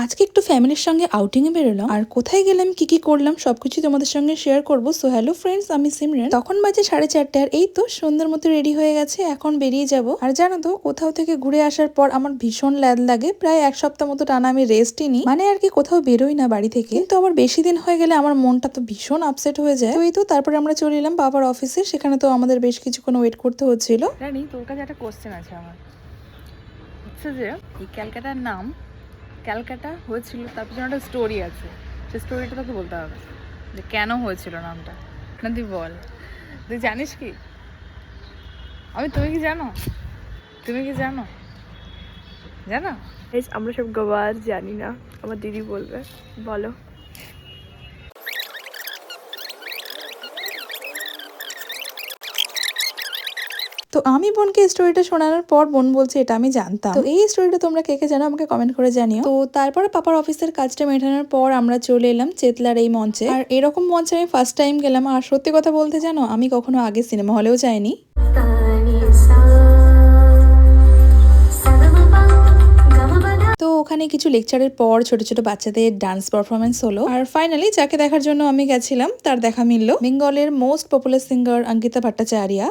আজকে একটু ফ্যামিলির সঙ্গে আউটিং এ বেরোলাম আর কোথায় গেলাম কি করলাম সবকিছু তোমাদের সঙ্গে শেয়ার করবো। সো হ্যালো ফ্রেন্ডস, আমি সিমরান। তখন বাজে 4:30 আর এই তো সুন্দর মতো রেডি হয়ে গেছে, এখন বেরিয়ে যাব। আর জানো তো, কোথাও থেকে ঘুরে আসার পর আমার ভীষণ ল্যাদ লাগে। প্রায় এক সপ্তাহ মতো টানা আমি রেস্টই নিই, মানে আর কি কোথাও বেরোই না বাড়ি থেকে। কিন্তু আবার বেশি দিন হয়ে গেলে আমার মনটা তো ভীষণ আপসেট হয়ে যায়। তো এই তো তারপরে আমরা চলে এলাম বাবার অফিসে, সেখানে তো আমাদের বেশ কিছুক্ষণ ওয়েট করতে হচ্ছিল। রানি, তোর কাছে একটা কোশ্চেন আছে আমার। হচ্ছে যে এই ক্যালকাটার নাম ক্যালকাটা হয়েছিল, তার পিছনে একটা স্টোরি আছে। সেই স্টোরিটা তোকে বলতে হবে যে কেন হয়েছিল নামটা। না তুই বল, তুই জানিস কি? তুমি কি জানো? তুমি কি জানো? জানো? আমরা সব গওয়ার জানি না, আমার দিদি বলবে। বলো। তো আমি বোনকে স্টোরিটা শোনানোর পর বোন বলছে এটা আমি জানতাম। তো এই স্টোরিটা তোমরা কে কে জানো আমাকে কমেন্ট করে জানিও। তো তারপরে পাপার অফিসের কাজটা মেটানোর পর আমরা চলে এলাম চেতলার এই মঞ্চে। আর এরকম মঞ্চে আমি ফার্স্ট টাইম গেলাম। আর সত্যি কথা বলতে জানো, আমি কখনো আগে সিনেমা হলেও যাইনি। তো ওখানে কিছু লেকচারের পর ছোট ছোট বাচ্চাদের ডান্স পারফরমেন্স হলো। আর ফাইনালি যাকে দেখার জন্য আমি গেছিলাম তার দেখা মিলল, বেঙ্গলের most popular singer Ankita Bhattacharya.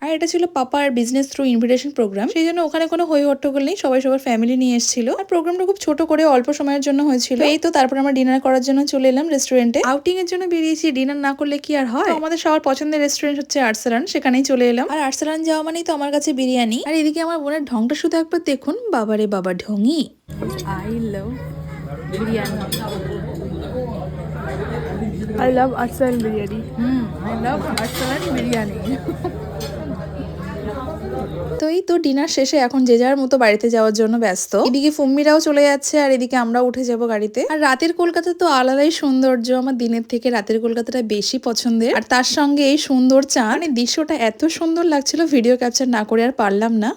আর এটা ছিল পাপার বিজনেস থ্রু ইনভিটেশন প্রোগ্রাম, সেই জন্য ওখানে কোনো হই হট্টগোল নেই, সবাই সবার ফ্যামিলি নিয়ে এসেছিল। আর প্রোগ্রামটা খুব ছোট করে অল্প সময়ের জন্য হয়েছিল। এই তো তারপর আমরা ডিনার করার জন্য চলে এলাম রেস্টুরেন্টে। আউটিং এর জন্য বেরিয়েছি, ডিনার না করলে কি আর হয়। তো আমাদের সবার পছন্দের রেস্টুরেন্ট হচ্ছে আর্সালান, সেখানেই চলে এলাম। আর আর্সালান যাওয়া মানেই তো আমার কাছে বিরিয়ানি। আর এদিকে আমার বোনের ঢংটা শুধু একবার দেখুন, বাবারে বাবা ঢঙি। I love biryani. I love Arsalan biryani. I love Arsalan biryani. তো এই তো ডিনার শেষে এখন যে যার মতো বাড়িতে যাওয়ার জন্য ব্যস্ত। এদিকে ফুম্মিরাও চলে যাচ্ছে আর এদিকে আমরাও উঠে যাব গাড়িতে। আর রাতের কলকাতা তো আলাদাই সৌন্দর্য, আমার দিনের থেকে রাতের কলকাতাটা বেশি পছন্দের। আর তার সঙ্গে এই সুন্দর চাঁদ, মানে দৃশ্যটা এত সুন্দর লাগছিল, ভিডিও ক্যাপচার না করে আর পারলাম না।